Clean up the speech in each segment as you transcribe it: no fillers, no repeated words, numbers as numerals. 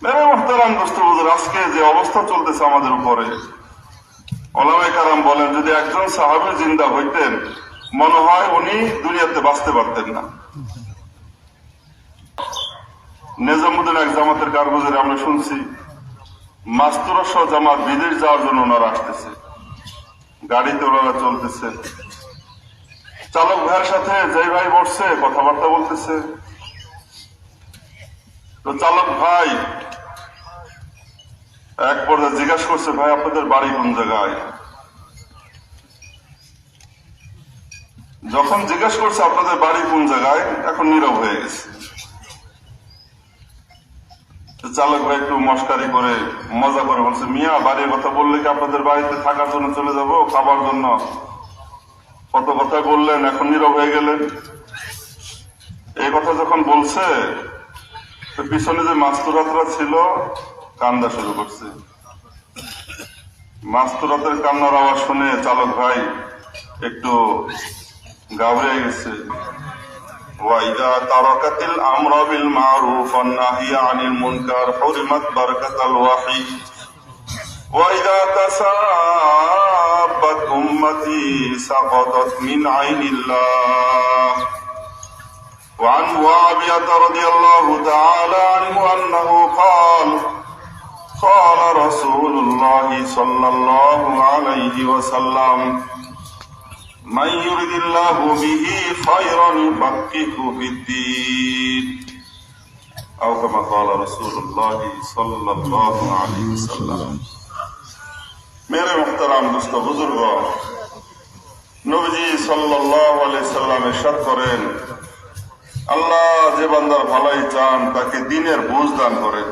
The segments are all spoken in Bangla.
মেরে মোহতারাম দোস্ত হুজুর, আজকে যে অবস্থা চলতেছে আমাদের উপরে, ওলামায়ে কেরাম বলেন যদি একজন সাহাবী জিন্দা হইতেন মনে হয় উনি দুনিয়াতে বাঁচতে পারতেন না। নিজামুদ্দিন এক জামাতের কারগুজারে আমরা শুনছি মাস্তুরা সহ জামাত বিদেশ যাওয়ার জন্য ওনারা আসতেছে, গাড়িতে ওনারা চলতেছে, চালক ভাইয়ের সাথে যে ভাই বসছে কথাবার্তা বলতেছে। তো চালক ভাই এক পর্যায়ে জিজ্ঞাসা করছে, ভাই আপনাদের বাড়ি কোন জায়গায়? যখন জিজ্ঞাসা করছে আপনাদের বাড়ি কোন জায়গায়, এখন নীরব হয়ে গেছে। চালক ভাই একটু মস্কারি করে মজা করে বলছে, মিয়া বাড়ির কথা বললে কি আপনাদের বাড়িতে থাকার জন্য চলে যাব, খাবার জন্য? কত কথা বললেন, এখন নীরব হয়ে গেলেন। এই কথা যখন বলছে তো পিছনে যে মাস্তুরাতরা ছিল কান্দা শুরু করছে। মাস্তুরাতের কান্নার আওয়াজ শুনে চালক ভাই একটু ঘাবড়ে গেছে। وَإِذَا تَرَكَتِ الْأَمْرَ بِالْمَعْرُوفِ وَالنَّهْيَ عَنِ الْمُنكَرِ حُرِمَتْ بَرَكَةَ الْوَحْيِ وَإِذَا تَسَابَّتْ أُمَّتِي سَقَطَتْ مِنْ عَيْنِ اللَّهِ وعن معاوية رضي الله تعالى عنه أنه قال قال رسول الله صلى الله عليه وسلم من يرد الله به خيرا يفقهه في الدين أو كما قال رسول الله صلى الله عليه وسلم। मेरे मुहतरम दोस्तों बुजुर्गों, नबीजी सल्लल्लाहु अलैहि वसल्लम इरशाद करेन, আল্লাহ যে বান্দার ভালাই চান তাকে দ্বীনের বুঝ দান করেন।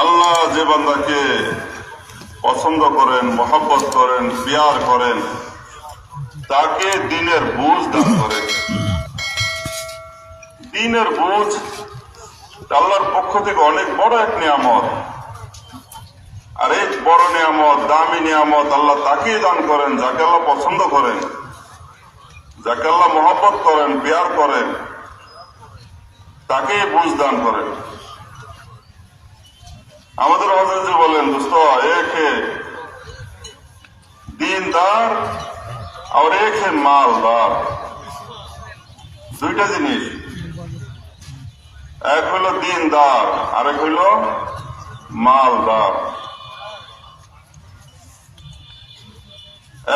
আল্লাহ যে বান্দাকে পছন্দ করেন, মহব্বত করেন, প্যার করেন, তাকে দ্বীনের বুঝ দান করেন। দ্বীনের বুঝ আল্লাহর পক্ষ থেকে অনেক বড় এক নিয়ামত, আর এই বড় নিয়ামত, দামি নিয়ামত আল্লাহ তাকেই দান করেন যাকে আল্লাহ পছন্দ করেন, যাকে আল্লাহ মহব্বত করেন, প্যার করেন, তাকেই বুঝ দান করেন। আমাদের হযরত বলেন, দোস্ত এক হে দীনদার আর এক হে মালদার, দুইটা জিনিস, এক হইল দীনদার আর এক হইল মালদার।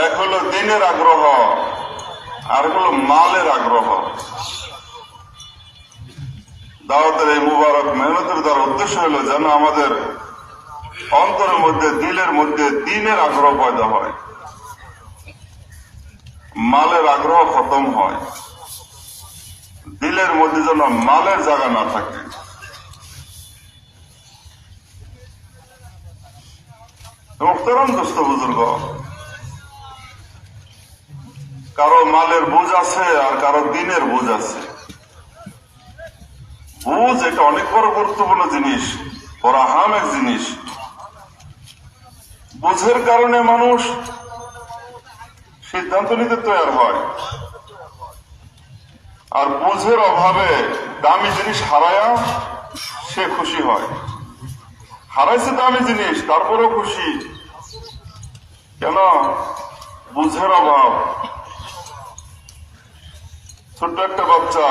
এক হইল দ্বীনের আগ্রহ আর হলো মালের আগ্রহ। দাওয়াতের এই মুবারক মেহনতের দ্বারা উদ্দেশ্য হলো যেন আমাদের অন্তরের মধ্যে, দিলের মধ্যে দ্বীনের আগ্রহ পয়দা হয়, মালের আগ্রহ খতম হয়, দিলের মধ্যে যেন মালের জায়গা না থাকে। মুহতারাম দোস্ত বুজুর্গ, কারো মালের বুঝ আছে আর কারো দিনের বুঝ আছে। বুঝ এটা অনেক বড় গুরুত্বপূর্ণ জিনিস, বড় আহাম এক জিনিস। বুঝের কারণে মানুষ সিদ্ধান্ত নিতে তৈরি হয়, আর বুঝের অভাবে দামি জিনিস হারায়া সে খুশি হয়। হারাইছে দামি জিনিস তারপরেও খুশি কেন? বুঝের অভাব। ছোট্ট একটা বাচ্চা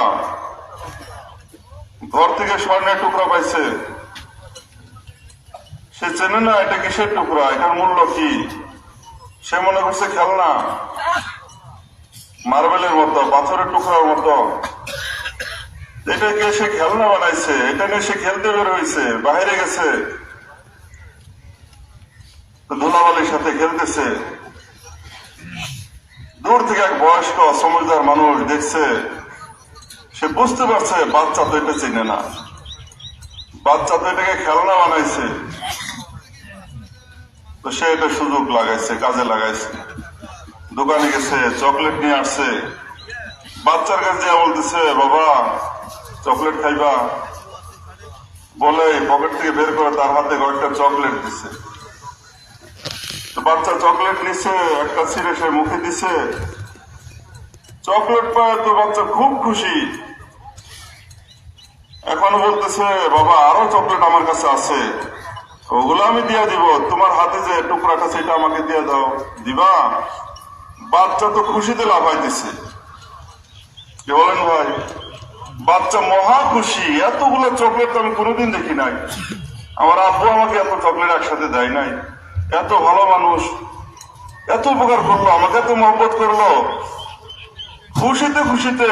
ঘর থেকে স্বর্ণের টুকরা পাইছে, সে চেনে না এটা কিসের টুকরা, এটার মূল্য কি। সে মনে করছে খেলনা, মার্বেলের মতো, পাথরের টুকরার মতো। এটাকে সে খেলনা বানাইছে, এটা নিয়ে সে খেলতে বের হয়েছে, বাইরে গেছে, ধুলাবালির সাথে খেলতেছে। দূর থেকে এক বয়স্ক সমঝদার মানুষ দেখছে, সে বুঝতে পারছে বাচ্চা তো এটা চিনে না, বাচ্চা তো এটাকে খেলনা বানাইছে। তো সে এটা সুযোগ লাগাইছে, কাজে লাগাইছে, দোকানে গেছে, চকলেট নিয়ে আসছে। বাচ্চার কাছে যা বলতেছে, বাবা চকলেট খাইবা, বলে পকেট থেকে বের করে তার হাতে কয়েকটা চকলেট দিছে। বাচ্চা চকলেট নিছে, একটা ছিঁড়ে সে মুখে দিছে। চকলেট পায় তো বাচ্চা খুব খুশি, এখন বলতেছে বাবা আরো চকলেট আমার কাছে আছে, ওগুলো আমি দিয়ে দিব, তোমার হাতে যে টুকরাটা সেটা আমাকে দিয়ে দাও। দিবা? বাচ্চা তো খুশিতে লাফাইতেছে। কি বলেন ভাই? বাচ্চা মহা খুশি, এতগুলো চকলেট তো আমি কোনোদিন দেখি নাই। আমার আব্বু আমাকে এত চকলেট একসাথে দেয় নাই। এত ভালো মানুষ, এত উপকার করলো, আমাকে এত মহব্বত করলো। খুশিতে খুশিতে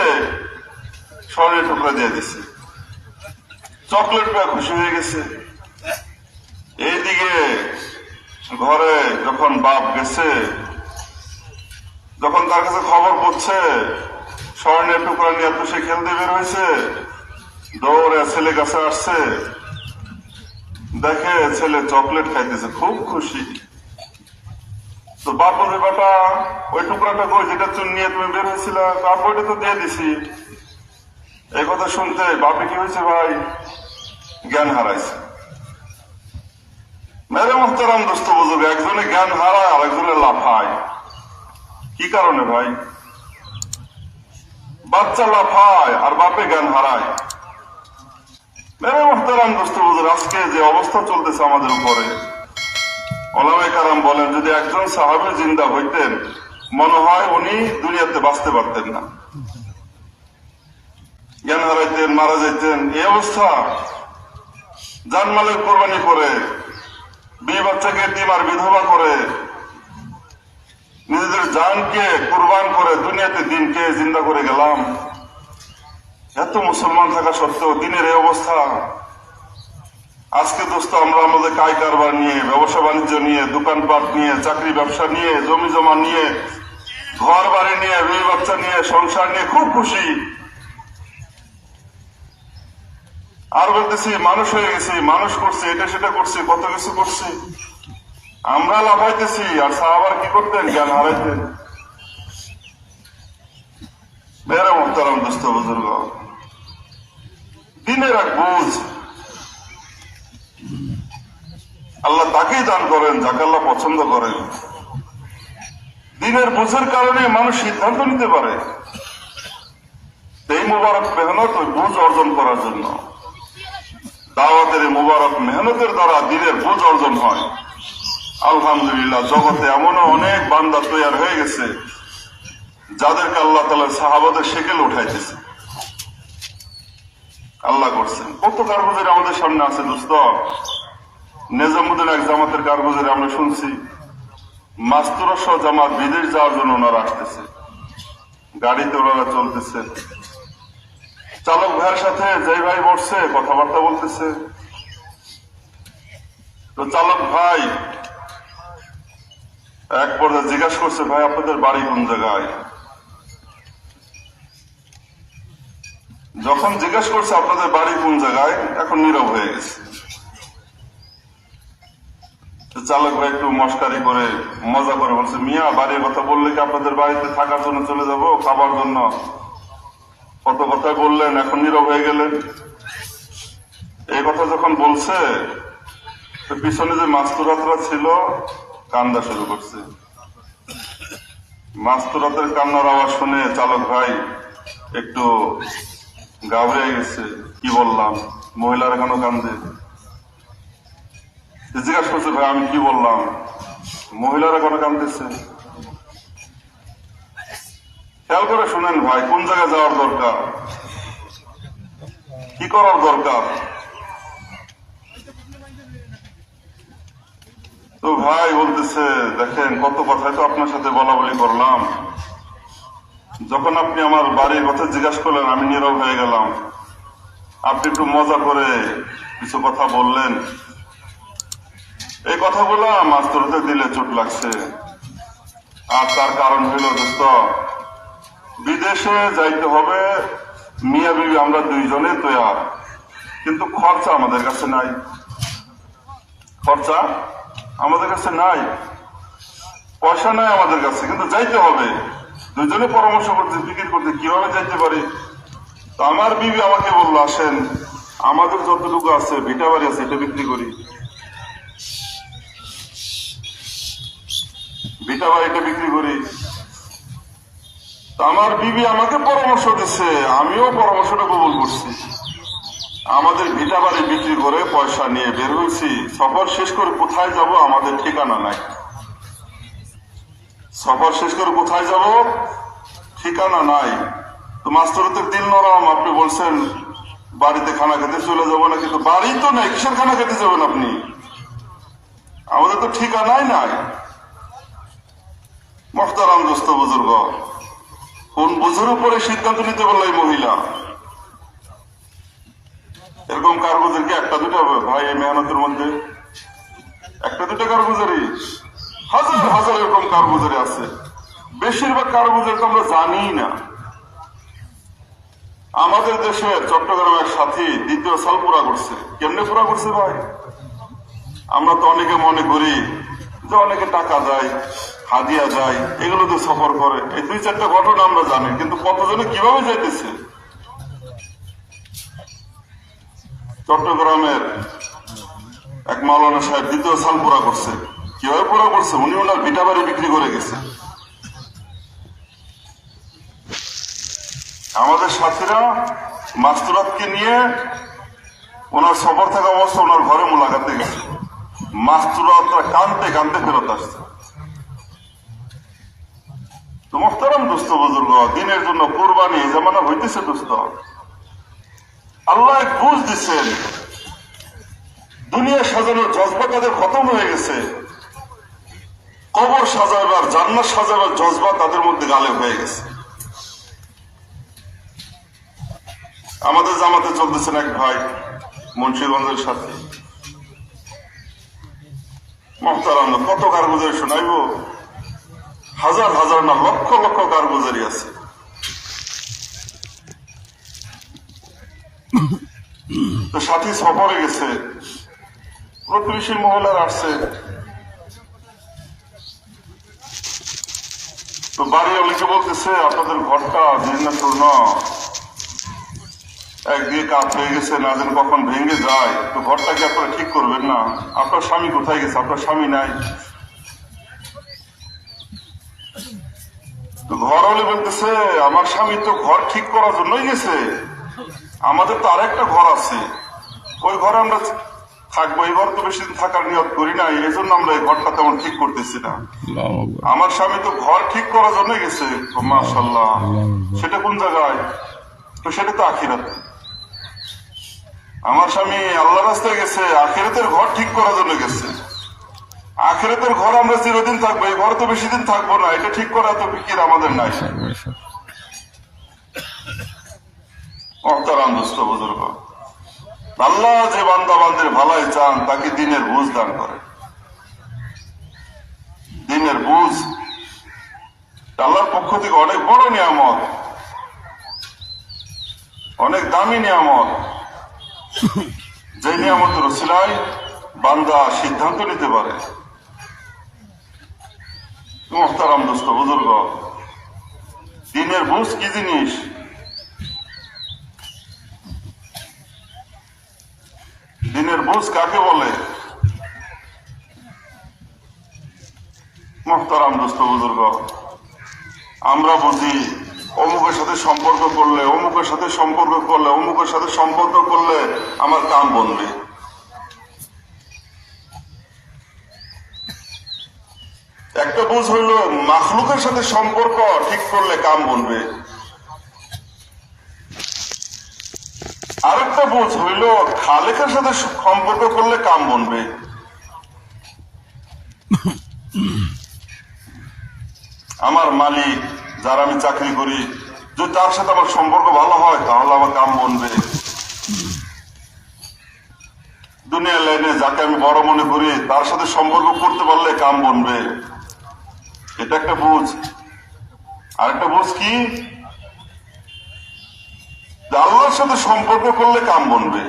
স্বর্ণের টুকরা দিয়ে দিছে, চকলেট পেয়ে খুশি হয়ে গেছে। এইদিকে ঘরে যখন বাপ গেছে, যখন তার কাছে খবর পড়ছে স্বর্ণের টুকরা নিয়ে এত সে খেলতে বের হয়েছে, দৌড়ে ছেলে কাছে আসছে, দেখে ছেলে চকলেট খাইতেছে, খুব খুশি। তো বাপ বলছে বেটা ওই টুকরাটা কই যেটা নিয়ে তুমি বের হয়েছিল? বাপ ওইটা তো দিয়ে দিছি। এই কথা শুনতে বাপে কি হয়েছে ভাই? জ্ঞান হারাইছে। মেরে মোহতারাম দোস্ত বুঝুক, একজনে জ্ঞান হারায় আর একজনে লাফায়। কি কারণে ভাই? বাচ্চা লাফায় আর বাপে জ্ঞান হারায়। মেরে মোহতারাম দোস্ত বুঝুক, আজকে যে অবস্থা চলতেছে আমাদের উপরে, ওলামায়ে কেরাম বলেন যদি একজন সাহাবী জিন্দা হইতেন মনে হয় উনি দুনিয়াতে বাঁচতে পারতেন না, জ্ঞান হারাইতেন, মারা যাইতেন। এই অবস্থা জানমালের কোরবানি করে, বিয়ে বাচ্চাকে এতিম আর বিধবা করে, নিজেদের জানকে কুরবান করে দুনিয়াতে দিনকে জিন্দা করে গেলাম। এত মুসলমান থাকা সত্ত্বেও দিনের এই অবস্থা। আজকে দোস্ত আমরা আমাদের কায় কারবার নিয়ে, ব্যবসা বাণিজ্য নিয়ে, দোকানপাট নিয়ে, চাকরি ব্যবসা নিয়ে, জমি জমা নিয়ে, ঘর বাড়ি নিয়ে, বিয়ে বাচ্চা নিয়ে, সংসার নিয়ে খুব খুশি। আর বলতেছি মানুষ হয়ে গেছি, মানুষ করছি, এটা সেটা করছি, কত কিছু করছি। আমরা লাফাইতেছি আর সাহাবারা কি করতেন? জ্ঞান হারাইতেন। মেরে মোহতারাম দোস্ত বুজুর্গ, দিনের এক বুঝ আল্লাহ তাকেই দান করেন যাকে আল্লাহ পছন্দ করেন। দিনের বুঝের কারণে মানুষ সিদ্ধান্ত নিতে পারে। এই মুবারক মেহনত ওই বুঝ অর্জন করার জন্য, দাওয়াতের এই মুবারক মেহনতের দ্বারা দিনের বুঝ অর্জন হয়। আলহামদুলিল্লাহ, জগতে এমনও অনেক বান্দা তৈরি হয়ে গেছে যাদেরকে আল্লাহ তাআলা সাহাবাদের শেকেল উঠাইতেছে। আল্লাহ করছেন। কত কারগুজারি আমাদের সামনে আছে দোস্ত। নিজামুদ্দিন এক জামাতের কারগুজারি আমরা শুনছি, মাস্তুরা সহ জামাত বিদেশ যাওয়ার জন্য ওনারা আসতেছে, গাড়িতে ওনারা চলতেছে, চালক ভাইয়ের সাথে যে ভাই বসছে কথাবার্তা বলতেছে। তো চালক ভাই এক পর্যায়ে জিজ্ঞাসা করছে, ভাই আপনাদের বাড়ি কোন জায়গায়? যখন জিজ্ঞাসা করছে আপনাদের বাড়ি কোন জায়গায়, এখন নীরব হয়ে গেছে। চালক ভাই একটু মস্কারি করে মজা করে বলছে, মিয়া বাড়ির কথা বললে কি আপনাদের বাড়িতে থাকার জন্য চলে যাব, খাবার জন্য? কত কথাই বললেন, এখন নীরব হয়ে গেলেন। এই কথা যখন বলছে পিছনে যে মাস্তুরাতরা ছিল কান্দা শুরু করছে। মাস্তুরাতের কান্নার আওয়াজ শুনে চালক ভাই একটু ঘাবড়ে গেছে, কি বললাম, মহিলারা কেন কান্দে? জিজ্ঞাসা করছে, ভাই আমি কি বললাম, মহিলারা কেন কান্দতেছে? খেয়াল করে শুনেন ভাই, কোন জায়গায় যাওয়ার দরকার, কি করার দরকার। তো ভাই বলতেছে, দেখেন কত কথাই তো আপনার সাথে বলা বলি করলাম, যখন আপনি আমার বাড়ির কথা জিজ্ঞাসা করলেন আমি নীরব হয়ে গেলাম, আপনি একটু মজা করে কিছু কথা বললেন, এই কথাগুলো মাস্তুরাতে দিলে চোট লাগছে। আর তার কারণ হইল দোস্ত, বিদেশে যাইতে হবে, মিয়া বিবি আমরা দুইজনে তৈয়ার, কিন্তু খরচা আমাদের কাছে নাই। খরচা আমাদের কাছে নাই, পয়সা নাই আমাদের কাছে, কিন্তু যাইতে হবে। দুইজনে পরামর্শ করতে, ফিকির করতে কিভাবে যাইতে পারি। তো আমার বিবি আমাকে বললো, আসেন আমাদের যতটুকু আছে ভিটা বাড়ি আছে এটা বিক্রি করি, ভিটা বাড়িটা বিক্রি করি। আমার বিবি আমাকে পরামর্শ দিচ্ছে, আমিও পরামর্শটা কবুল করছি। আমাদের ভিটা বাড়ি বিক্রি করে পয়সা নিয়ে বের হয়েছি, সফর শেষ করে কোথায় যাব আমাদের ঠিকানা নাই। সফর শেষ করে কোথায় যাব ঠিকানা নাই। তো মাস্টারদের দিল নরম, আপনি বলছেন বাড়িতে খানা খেতে চলে যাবো না, কিন্তু বাড়ি তো নেই, কিসের খানা খেতে যাবেন আপনি? আমাদের তো ঠিকানাই নাই। মোহতারাম দোস্ত বুজুর্গ, কোন বুঝুর উপরে সিদ্ধান্ত নিতে পারল এই মহিলা? এরকম কারগুজার কি একটা দুটো হবে ভাই এই মেহনতের মধ্যে? একটা দুটো কারগুজারি, হাজার হাজার এরকম কারগুজারি আছে। বেশিরভাগ কারগুজারি তো আমরা জানি না। আমাদের দেশের চট্টগ্রামের সাথী দ্বিতীয় সাল পুরা করছে। কেমনে পুরা করছে ভাই? আমরা তো অনেকে মনে করি যে অনেকে টাকা দেয়, হাদিয়া যায়, এগুলোতে সফর করে। এই দুই চারটা ঘটনা আমরা জানি, কিন্তু কতজনে কিভাবে যাইতেছে? চট্টগ্রামের এক মাওলানা সাহেব দ্বিতীয় সাল পুরা করছে। কিভাবে পুরা করছে? উনি ওনার ভিটা বাড়ি বিক্রি করে গেছে। আমাদের সাথীরা মাস্তুরাতকে নিয়ে ওনার সফর থাকা অবস্থা ওনার ঘরে মোলাকাতে গেছে। মাস্তুরাতরা কানতে কানতে ফেরত আসছে। তো মোহতারাম দোস্ত বুজুর্গ, দিনের জন্য কোরবানি জামানা হইতেছে দোস্ত। আল্লাহ এক বুঝ দিচ্ছেন, দুনিয়া সাজানোর জজবা তাদের খতম হয়ে গেছে। কবর সাজাবার, জান্নাত সাজাবার জজবা তাদের মধ্যে গালে হয়ে গেছে। আমাদের জামাতে চলতেছেন এক ভাই মুন্সিগঞ্জের সাথে। মোহতারাম, কত কারগুজারি শোনাইব? হাজার হাজার না লক্ষ লক্ষ কারগুজারি আছে। তো সাথী সফরে গেছে, প্রতিবেশী মহিলার আসছে। তো বাড়ি অনেকে বলতেছে আপনাদের ঘরটা জীর্ণচূর্ণ, একদিকে কাজ হয়ে গেছে, না যেন কখন ভেঙে যায়। তো ঘরটাকে আপনারা ঠিক করবেন না? আপনার স্বামী কোথায় গেছে? আপনার স্বামী নাই। তো ঘর হলে বলতেছে আমার স্বামী তো ঘর ঠিক করার জন্যই গেছে, আমাদের তো আরেকটা ঘর আছে, ওই ঘরে আমরা থাকবো। এই ঘর তো বেশি দিন থাকার নিয়ত করি না, এই জন্য আমরা এই ঘরটা তেমন ঠিক করতেছি না। আমার স্বামী তো ঘর ঠিক করার জন্য গেছে। মাশাআল্লাহ, সেটা কোন জায়গায়? তো সেটা তো আখিরাতে। আমার স্বামী আল্লাহ রাস্তায় গেছে, আখিরাতের ঘর ঠিক করার জন্য গেছে। আখিরাতের ঘর আমরা চিরদিন থাকবো, এই ঘর তো বেশি দিন থাকবো না, এটা ঠিক করা তো ফিকির আমাদের নাই। মোহতারাম দোস্ত বুজুর্গ, আল্লাহ যে বান্দা বান্দির ভালাই চান তাকে দিনের বুঝ দান করে। দিনের বুঝ আল্লাহর পক্ষ থেকে অনেক বড় নিয়ামত, অনেক দামি নিয়ামত। যে নিয়ামতের ওসিলায় বান্দা সিদ্ধান্ত নিতে পারে। মোহতারাম দোস্ত বুজুর্গ, দিনের বুঝ কি জিনিস? দিনের বুঝ কাকে বলে? মোহতারাম দোস্ত বুজুর্গ, আমরা বুঝি অমুকের সাথে সম্পর্ক করলে, অমুকের সাথে সম্পর্ক করলে, অমুকের সাথে সম্পর্ক করলে আমার কাম বনবে। একটা বুঝ হইল মাখলুকের সাথে সম্পর্ক ঠিক করলে কাম বনবে। আরেকটা বুঝ হইল খালেকের সাথে সম্পর্ক করলে কাম বনবে। আমার মালিক, যার আমি চাকরি করি, যদি তার সাথে আমার সম্পর্ক ভালো হয় তাহলে আমার কাম বনবে। দুনিয়ার লাইনে যাকে আমি বড় মনে করি তার সাথে সম্পর্ক করতে পারলে কাম বনবে। এটা একটা বুঝ। আরেকটা বুঝ কি? আল্লাহর সাথে সম্পর্ক করলে কাম বনবে,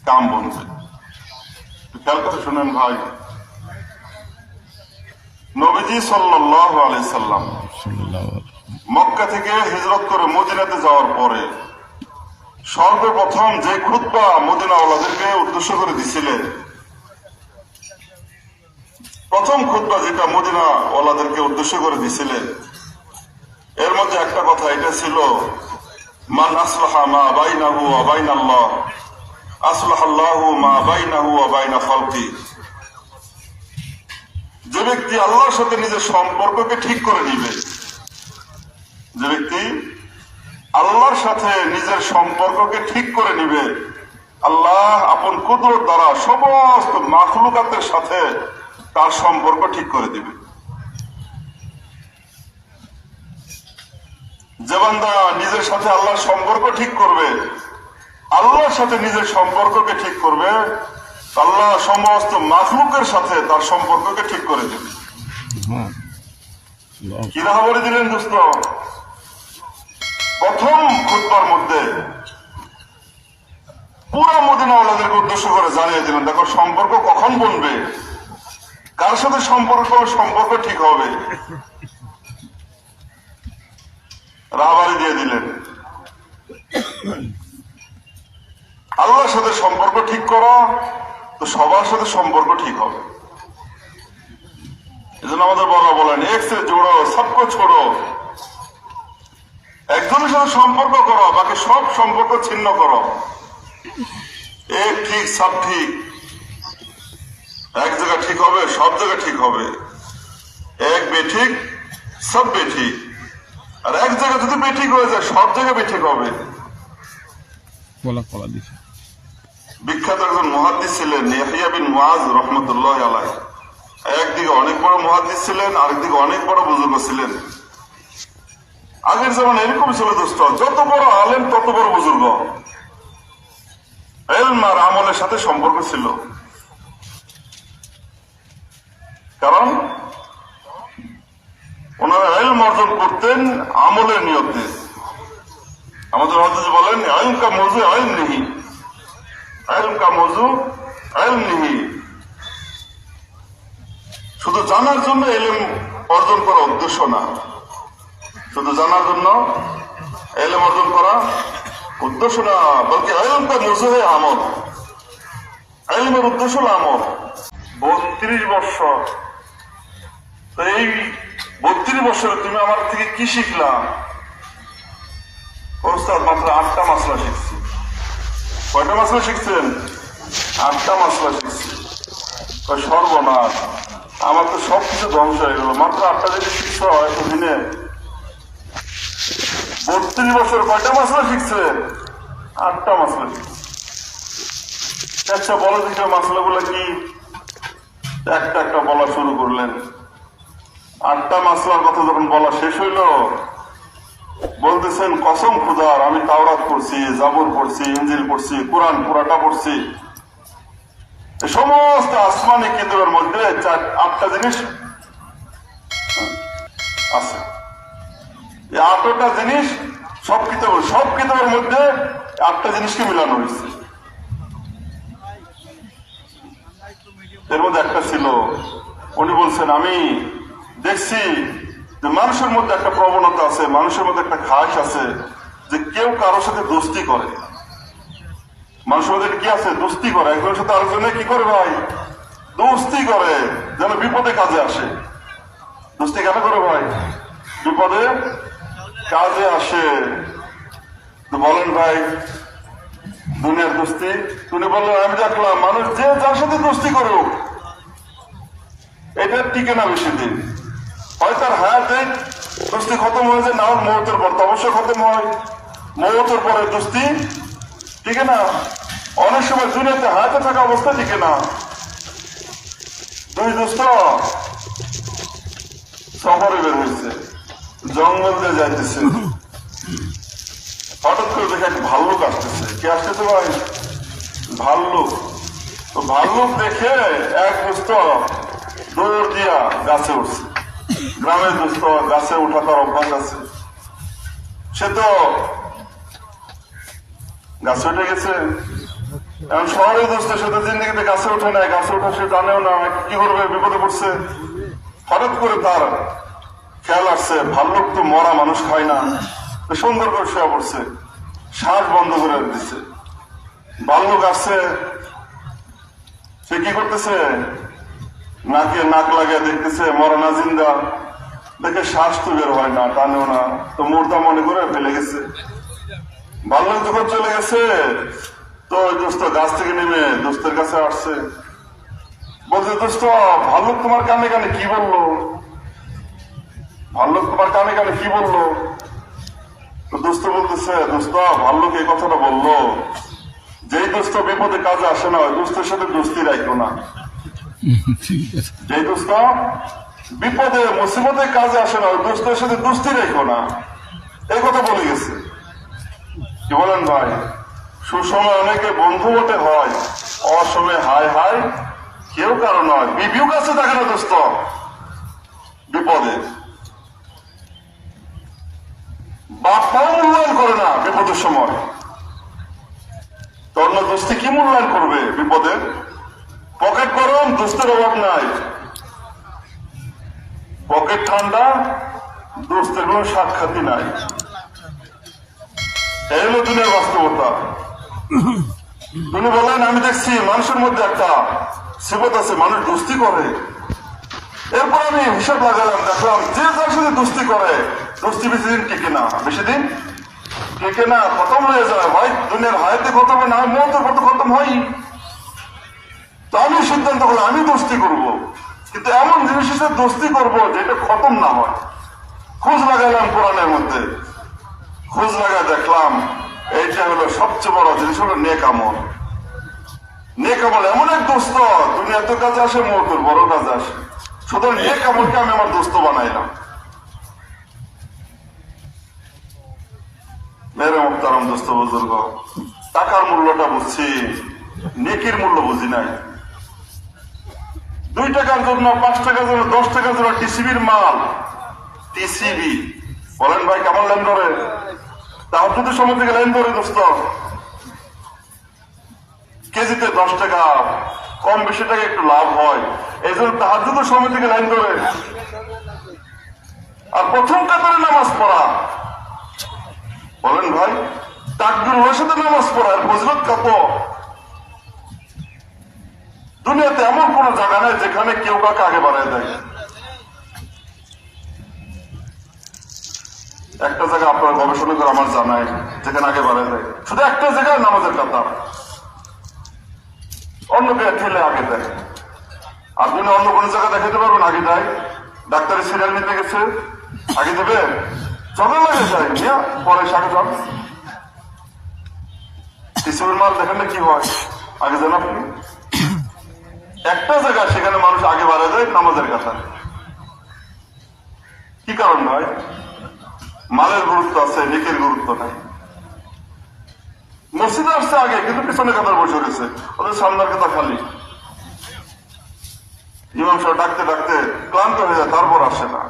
কাম বনবে। খেয়াল করে শুনেন ভাই, নবীজি সাল্লাল্লাহু আলাইহি সাল্লাম মক্কা থেকে হিজরত করে মদিনাতে যাওয়ার পরে সর্বপ্রথম যে খুতবা মদিনাওয়ালাদেরকে উদ্দেশ্য করে দিছিলেন, প্রথম খুতবা যেটা মদিনাওয়ালাদেরকে উদ্দেশ্য করে দিছিলেন, এর মধ্যে একটা কথা এটা ছিল, মান আসলাহা মা বাইনাহু ওয়া বাইনাল্লাহ আসলাহাল্লাহু মা বাইনাহু ওয়া বাইনা খালকি। যে ব্যক্তি আল্লাহর সাথে নিজের সম্পর্ককে ঠিক করে নিবে, যে ব্যক্তি আল্লাহর সাথে নিজের সম্পর্ককে ঠিক করে নিবে, আল্লাহ আপন কুদরত দ্বারা সমস্ত মাখলুকাতের সাথে তার সম্পর্ক ঠিক করে দিবে। যে বান্দা নিজের সাথে আল্লাহর সম্পর্ক ঠিক করবে, আল্লাহর সাথে নিজের সম্পর্ককে ঠিক করবে, আল্লাহ সমস্ত মাখলুকের সাথে তার সম্পর্ককে ঠিক করে দেবে। কিরা খবরে দিলেন দোস্ত? প্রথম খুতবার মধ্যে পুরা মদিনাওয়ালাদেরকে উদ্দেশ্য করে জানিয়ে দিলেন, দেখো সম্পর্ক কখন বনবে, কার সাথে সম্পর্ক ঠিক হবে, রাহবারি দিয়ে দিলেন। আল্লাহর সাথে সম্পর্ক ঠিক করো তো সবার সাথে সম্পর্ক ঠিক হবে। এই জন্য আমাদের বড় বলেন, এক সে জোড়ো সবকো ছোড়ো। একজনের সাথে সম্পর্ক করো, বাকি সব সম্পর্ক ছিন্ন করো। এক ঠিক সব ঠিক, এক জায়গা ঠিক হবে, সব জায়গা ঠিক হবে। এক বেঠিক সব বেঠিক, আর এক জায়গা যদি বেঠিক হয়ে যায় সব জায়গায় বেঠিক হবে। বিখ্যাত একজন মুহাদ্দিস ছিলেন ইয়াহইয়া বিন মুআজ রাহমাতুল্লাহি আলাইহি। একদিকে অনেক বড় মুহাদ্দিস ছিলেন, আরেকদিকে অনেক বড় বুজুর্গ ছিলেন। আগের জামানায় এরকম ছিল দোস্ত, যত বড় আলেম তত বড় বুজুর্গ। ইলম আর আমলের সাথে সম্পর্ক ছিল, কারণ ওনারা ইলম অর্জন করতেন আমলের নিয়তে। আমাদের হাদিস বলেন, ইলম কা মৌজু ইলম নেহি, ইলম কা মৌজু ইলম নেহি। শুধু জানার জন্য ইলম অর্জন করা উদ্দেশ্য না, শুধু জানার জন্য ইলম অর্জন করা উদ্দেশ্য না, বলকি ইলম কা মৌজু হে আমল, ইলমের উদ্দেশ্য হল আমল। 32 বছর, তো এই 32 বছরে তুমি আমার থেকে কি শিখলা? ওস্তাদ মাত্র 8টা মাসলা শিখছি। কয়টা মাসলা শিখছেন? 8টা মাসলা শিখছি। সর্বনাশ, আমার তো সবকিছু ধ্বংস হয়ে গেল। মাত্র 8টা যদি শিখছ এতদিনে, 32 বছর কয়টা মাসলা শিখছে? 8টা মাসলা শিখছে। আচ্ছা বলো দিকে মাসলা গুলা কি? একটা একটা বলা শুরু করলেন। 8টা মাসলার কথা যখন বলা শেষ হইল, বলতেছেন কসম খুদার, আমি তাওরাত পড়ছি, জাবুর পড়ছি, ইনজিল পড়ছি, কোরআন পুরাটা পড়ছি। সমস্ত আসমানি কিতাবের মধ্যে 8টা জিনিস আছে। এই 8টা জিনিস সব কিতাবের মধ্যে 8টা জিনিসকে মিলানো হয়েছে। এর মধ্যে একটা ছিল, উনি বলছেন আমি দেখছি যে মানুষের মধ্যে একটা প্রবণতা আছে, মানুষের মধ্যে একটা খাস আছে যে কেউ কারোর সাথে দোস্তি করে। মানুষের মধ্যে কি আছে? দোস্তি করে। একজনের সাথে আরেকজনে কি করে ভাই? দোস্তি করে, যেন বিপদে কাজে আসে। দোস্তি কেন করে ভাই? বিপদে কাজে আসে। বলেন ভাই দুনিয়ার দোস্তি? তুমি বললেন আমি দেখলাম মানুষ যে যার সাথে দোস্তি করুক এটা টিকে না বেশি দিন। হয় তার হায়াতে দোস্তি খতম হয়ে যায়, না হল মৌতের পর। অবশ্যই খতম হয়, মৌতের পরে দোস্তি টিকে না। অনেক সময় দুনিয়াতে হায়াতে থাকা অবস্থা টিকে না। দুই দোস্ত সফরে বের হয়েছে, জঙ্গল দিয়ে যাইতেছে, হঠাৎ করে দেখে একটা ভাল্লুক আসতেছে। কে আসতেছে ভাই? ভাল্লুক। তো ভাল্লুক দেখে এক দোস্ত দৌড় দিয়া গাছে উঠছে। গ্রামের দোস্ত গাছে উঠা তার অভ্যাস আছে, সে তো গাছে উঠে গেছে। এখন শহরের দোস্ত সে তো জিন্দিগিতে গাছে উঠে নাই, গাছে উঠা সে জানেও না, কি করবে, বিপদে পড়ছে। হঠাৎ করে তার খেয়াল আসছে ভাল্লুক তো মরা মানুষ খায় না, সুন্দর করে শুয়ে পড়ছে, শ্বাস বন্ধ করে দিচ্ছে। ভাল্লুক আসছে, সে কি করতেছে? নাকে নাক লাগিয়ে দেখতেছে মরা না জিন্দা। দেখে শ্বাস তো বের হয় না, টানেও না, তো মুর্দা মনে করে ফেলে গেছে। ভাল্লুক যখন চলে গেছে তো ওই দোস্ত গাছ থেকে নেমে দোস্তের কাছে আসছে, বলছে দোস্ত ভাল্লুক তোমার কানে কানে কি বললো, ভাল্লুক তোমার কানে কানে কি বললো? তো দোস্ত বলতেছে, দোস্ত ভাল্লুক এই কথাটা বললো, যেই দোস্ত বিপদে কাজে আসে না ওই দোস্তের সাথে দোস্তি রাখো না। যেই দোস্ত বিপদে মুসিবতে কাজে আসে না ওই দোস্তের সাথে দোস্তি রাখো না, এই কথা বলে গেছে। কি বলেন ভাই? সুসময় অনেকে বন্ধু বটে হয়, অসময়ে হায় হায় কেউ কারো নয়। বিবিও কাছে থাকে না দোস্ত বিপদে, বাপটাও মূল্যায়ন করে না বিপদের সময়, তোর না দোস্তি কি মূল্যায়ন করবে বিপদে? পকেট গরম দোস্তের অভাব নাই, পকেট ঠান্ডা দোস্তের কোন সাক্ষাৎই নাই। এই হলো দুনিয়ার বাস্তবতা। তিনি বলেন আমি দেখছি মানুষের মধ্যে একটা সিবত আছে, মানুষ দোস্তি করে। এরপর আমি হিসাব লাগালাম, দেখলাম যে যার সাথে দোস্তি করে দোস্তি বেশি দিন টিকে না, বেশি দিন টিকে না, খতম হয়ে যায় ভাই। দুনিয়ার হায়াতে খতম না হয়, মতের কত খতম হয়। তো আমি সিদ্ধান্ত করলাম আমি দোস্তি করব, কিন্তু এমন জিনিসের সাথে দোস্তি করবো যেটা খতম না হয়। খোঁজ লাগালাম কোরআনের মধ্যে, খোঁজ লাগায় দেখলাম এইটা হলো সবচেয়ে বড় জিনিস হলো নেক আমল। নেক আমল এমন এক দোস্ত দুনিয়াতে কাজে আসে, মতের বড় কাজে আসে। সুতরাং নেক আমলকে আমি আমার দোস্ত বানাইলাম। মেরে মুখতারাম দোস্ত বুজুর্গ, টাকার মূল্যটা বুঝছি, নেকির মূল্য বুঝি নাই। 2 টাকার জন্য 5 টাকার জন্য 10 টাকার জন্য টিসিবির মাল, টিসিবি বলেন ভাই কেমন লাইন ধরে? তার যদি সময় থেকে লাইন ধরে দোস্ত, কেজিতে 10 টাকা কম বেশি টাকা একটু লাভ হয়, এই জন্য তাহার যদি সময় থেকে লাইন ধরে। আর প্রথম কাতারে নামাজ পড়া, বলেন ভাই তাকবীরের সাথে নামাজ পড়ার ফজিলত কত! দুনিয়াতে এমন কোন জায়গা নেই যেখানে কেউ কাকে আগে বাড়ায় দেয়। একটা জায়গা আপনার গবেষণা করে আমার জানায় যেখানে আগে বাড়ায় দেয়, শুধু একটা জায়গায় নামাজের কাতার, অন্যকে ঠেলে আগে দেয়। আপনি অন্য কোন জায়গায় দেখাতে পারবেন আগে দেয়? ডাক্তারি সিরিয়াল নিতে গেছে আগে দেবে, চলে লাগে যায় মিয়া, পরে সাথে যান। টিসিবির মাল দেখেন না কি হয়, আগে যান আপনি। একটা জায়গা সেখানে মানুষ আগে বাড়া যায় নামাজের কাতার। কি কারণ নয়? মালের গুরুত্ব আছে, নেকের গুরুত্ব নাই। মসজিদে আসছে আগে কিন্তু পিছনে কাতার বসে গেছে, ওদের সামনের কাতার খালি। ইমাম সাহেব ডাকতে ডাকতে ক্লান্ত হয়ে যায়, তারপর আসে না।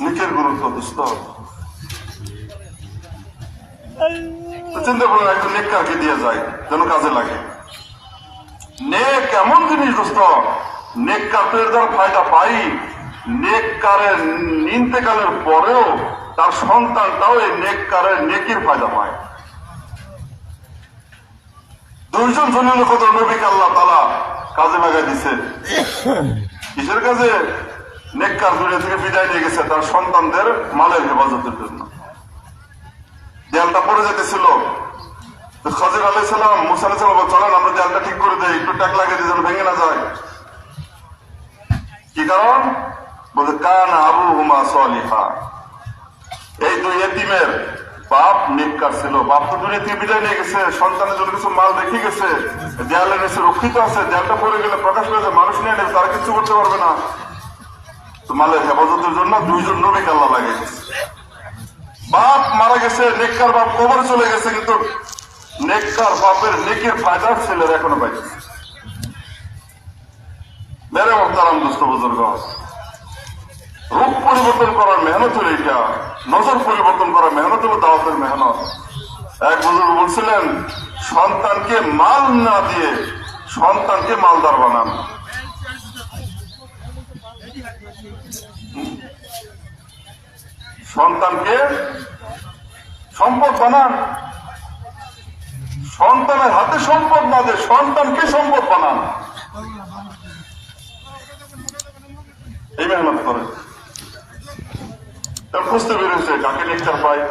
নেকের গুরুত্ব দোস্ত চিন্তা করলেন, একটু নেক কাকে দিয়ে যায় যেন কাজে লাগে। নেক এমন জিনিস দোস্ত, নেক কারের দ্বারা ফায়দা পাই, নেক কারের ইন্তেকালের পরেও তার সন্তানটাও এই নেক কারের নেকির ফায়দা পায়। 2 জন জনের কত নবীকে আল্লাহ তাআলা কাজে লাগাই দিছে। কিসের কাজে? নেককার দুনিয়া থেকে বিদায় নিয়ে গেছে তার সন্তানদের মালের হেফাজতের জন্য। দেয়ালটা পড়ে যেতেছিল, খাজির আলাইহিস সালাম মুসা আলাইহিস সালাম চলেন আমরা দেয়ালটা ঠিক করে দেই, একটু টাক লাগিয়ে দিই যেন ভেঙে না যায়। কি কারণ? বলতে কানা আবুহুমা সালিহা, এই 2 এতিমের বাপ নেককার ছিল। বাপ তো দুনিয়া থেকে বিদায় নিয়ে গেছে, সন্তানের জন্য কিছু মাল রেখে গেছে, দেয়ালের নিচে রক্ষিত আছে। দেয়ালটা পড়ে গেলে প্রকাশ পেয়ে যায়, মানুষ নিয়ে নেবে, তারা কিছু করতে পারবে না। তো মালের হেফাজতের জন্য 2 জন নবীকে আল্লাহ লাগিয়ে গেছে। বাপ মারা গেছে, নেককার বাপ কবরে চলে গেছে, কিন্তু নেককার বাপের নেকের ফায়দা ছেলেরা এখনো পাইছে। মেরে মুহতারাম দোস্ত বুজুর্গ, রূপ পরিবর্তন করার মেহনত হলো এটা, নজর পরিবর্তন করার মেহনত হলো দাওয়াতের মেহনত। এক বুজুর্গ বলছিলেন, সন্তানকে মাল না দিয়ে সন্তানকে মালদার বানান। সন্তানকে সম্পদ বানান, সন্তানের হাতে সম্পদ না দিয়ে সন্তানকে সম্পদ বানান। এই মেহনত করে খুঁজতে বেরিয়েছে কাকে নেককার পায়,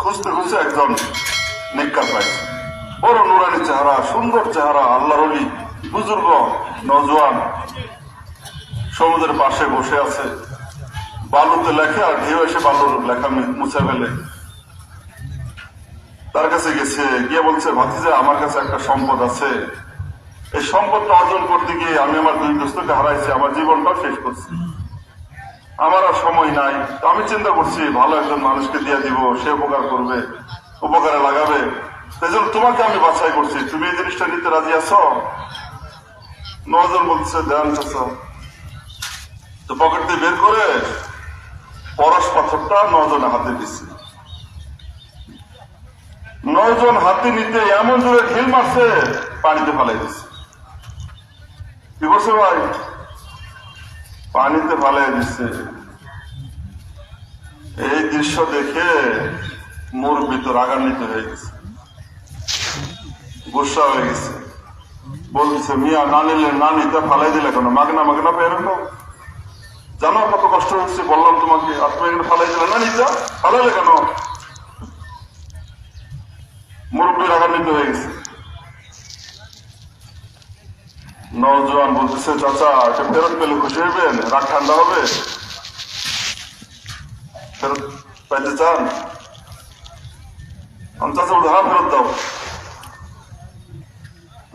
খুঁজতে খুঁজতে একজন নেককার পায়, বড় নুরানি চেহারা, সুন্দর চেহারা, আল্লাহর ওলি, বুজুর্গ, নওজোয়ান, সমুদ্রের পাশে বসে আছে, বালুতে লেখে আর ঢেউ এসে বালুর লেখা মুছে ফেলে। তার কাছে গেছে, গিয়ে বলছে, ভাতিজা আমার কাছে একটা সম্পদ আছে, এই সম্পদটা অর্জন করতে গিয়ে আমি আমার দুই দোস্তকে হারাইছি, আমার জীবনটাও শেষ করছি, আমার আর সময় নাই। তো আমি চিন্তা করছি ভালো একজন মানুষকে দিয়ে দিব, সে উপকার করবে, উপকারে লাগাবে, সেই জন্য তোমাকে আমি বাছাই করছি, তুমি এই জিনিসটা নিতে রাজি আছো? নজন বলছে দেন চাচা। তো পকেট দিয়ে বের করে পরশ পাথরটা নজনের হাতে দিচ্ছে। নজন হাতে নিতে এমন জোরে ঢিল মারছে, পানিতে ফালাই দিচ্ছে। কি করছে ভাই? পানিতে ফালাই দিচ্ছে। এই দৃশ্য দেখে মুরব্বি তো রাগান্বিত হয়ে গেছে, গুসা হয়ে গেছে, বলছে মিয়া না নিলে না নিতে ফালাই দিলে কেন, মাগনা মাগনা পেয়ে জানো কত কষ্ট হচ্ছে, বললাম তোমাকে, আর তুমি এখানে ফালাই দিলে, না নিতে ফালাইলে কেন? মুরব্বী রাগান্বিত হয়ে গেছে। নওজোয়ান বলতেছে চাচা এটা ফেরত পেলে খুশি হইবেন, রাগ ঠান্ডা হবে, ফেরত পাইতে চান? চাচা বলতে হ্যাঁ ফেরত দাও।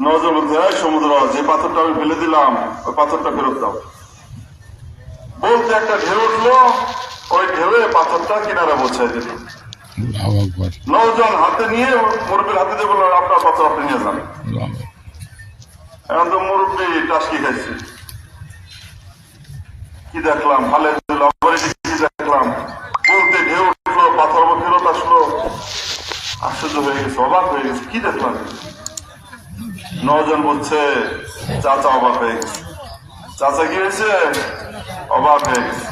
নওজোয়ান বলতে হ্যাঁ সমুদ্র, যে পাথরটা আমি ফেলে দিলাম ওই পাথরটা ফেরত দাও। বলতে একটা ঢেউ উঠলো, ওই ঢেউয়ে পাথরটা কিনারে পৌঁছায় দিল। নওজোয়ান হাতে নিয়ে মুরব্বীর হাতে দিয়ে বলল আপনার পাথর আপনি নিয়ে যান। এখন তো মুরব্বী টাসকি খাইছে, কি দেখলাম, ভালো কি দেখলাম, বলতে ঢেউ উঠলো, পাথর ফেরত আসলো, আশ্চর্য হয়ে গেছে, অবাক হয়ে গেছে, কি দেখলাম। নওজোয়ান বলছে চাচা অবাক হয়ে গেছে। চাচা কি হয়েছে? অবাক হয়ে গেছে।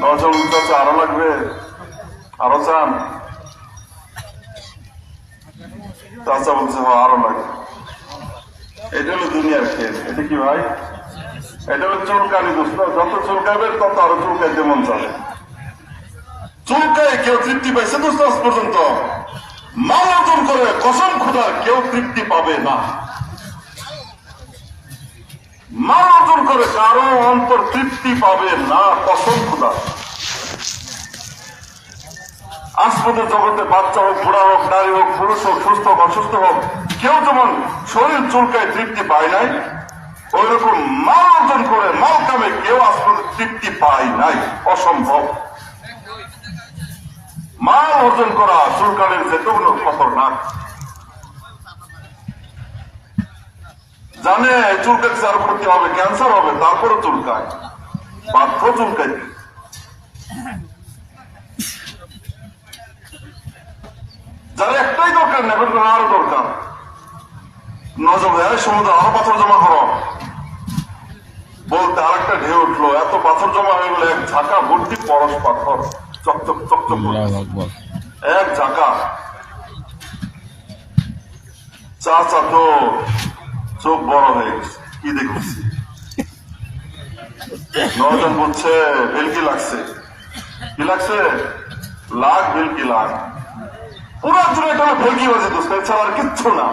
নওজোয়ান চাচা আরো লাগবে, আরো চান? চাচা বলছে হ্যাঁ আরো লাগবে। এটা হলো দুনিয়ার খেল। এটা কি ভাই? এটা হলো চুলকানি দোস্ত, যত চুলকাবে তত আরো চুলকাইতে মন চলে। চুলকায় কেউ তৃপ্তি পাইছে দোস্ত আজ পর্যন্ত? মাল অর্জন করে কসম খোদার কেউ তৃপ্তি পাবে না। মাল অর্জন করে কারো অন্তর তৃপ্তি পাবে না, কসম খোদার। আসপদের জগতে বাচ্চা হোক, বুড়া হোক, নারী হোক, পুরুষ হোক, সুস্থ হোক, অসুস্থ হোক, কেউ যেমন শরীর চুলকায় তৃপ্তি পায় নাই, ওই রকম মাল অর্জন করে মাল কামে কেউ আসপদের তৃপ্তি পায় নাই, অসম্ভব। মাল অর্জন করা চুলকানের যেটুকু খতরনাক। জানে চুলকাচ্ছে আরো ক্ষতি হবে, ক্যান্সার হবে, তারপরে চুলকায়, বাধ্য চুলকাইতে। যারা একটাই দরকার না, আরো দরকার। নজর সমুদ্র আরো পাথর জমা করো, বলতে আরেকটা ঢেউ উঠলো, এত পাথর জমা হয়ে গেল, এক ঝাঁকা ভর্তি পরশ পাথর, চকচক চকচক, এক ঝাঁকা। চাচা তো চোখ বড় হয়ে গেছে, কি দেখছি। নজন বলছে ভেলকি লাগছে, কি লাগছে? লাখ ভেলকি লাখ। পুরা জুড়ে এটা ভেলকি বাজে দোস্ত, এছাড়া আর কিচ্ছু না।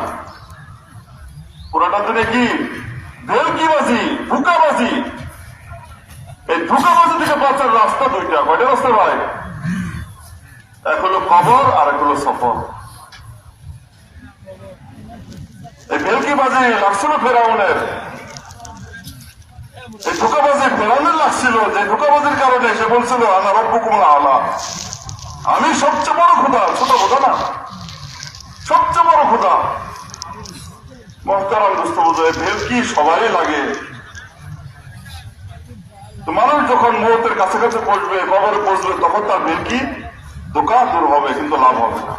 পুরাটা জুড়ে কি ভেলকিবাজি, ধোঁকাবাজি। এই ধোঁকাবাজি থেকে বাঁচার রাস্তা দুইটা। কয়টা রাস্তা ভাই? এক হলো কবর আর এক হলো সফর। এই ভেলকিবাজি লাগছিল ফেরাউনের, এই ধোঁকাবাজি ফেরাউনের লাগছিল, যে ধোঁকাবাজির কারণে সে বলছিল আনা রব্বুকুম আলা, আমি সবচেয়ে বড় খোদা, ছোট খোদা না, সবচেয়ে বড় খোদা। মহতারাম দোস্ত বোঝায় ভেলকি সবাই লাগে। তো মানুষ যখন মৌতের কাছাকাছি পৌঁছবে, কবরে পৌঁছবে, তখন তার ভেলকি ধোঁকা দূর হবে, কিন্তু লাভ হবে না।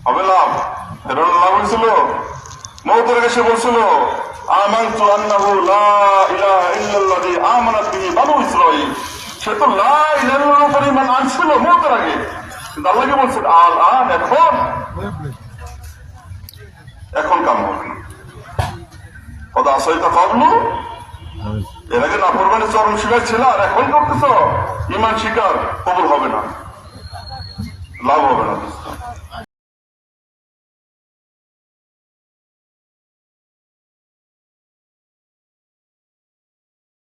হবে লাভ? ফেরাউনের লাভ হয়েছিল? মৌতের কাছে বলছিল আমানতু আন্নাহু লা ইলাহা ইল্লাল্লাযী আমানাত বিহি বানু ইসরাঈল। সে তো লা ইলাহা ইল্লাল্লাহর উপর ঈমান আনছিল মৌতের আগে, কিন্তু আল্লাহকে বলছে আল আন, এখন কাম হবে না। কদ আসাইতা ক্বাবলু এর আগে নাফরমানি চরম শিকার ছিল আর এখন করতেছ, ইমান শিকার কবুল হবে না।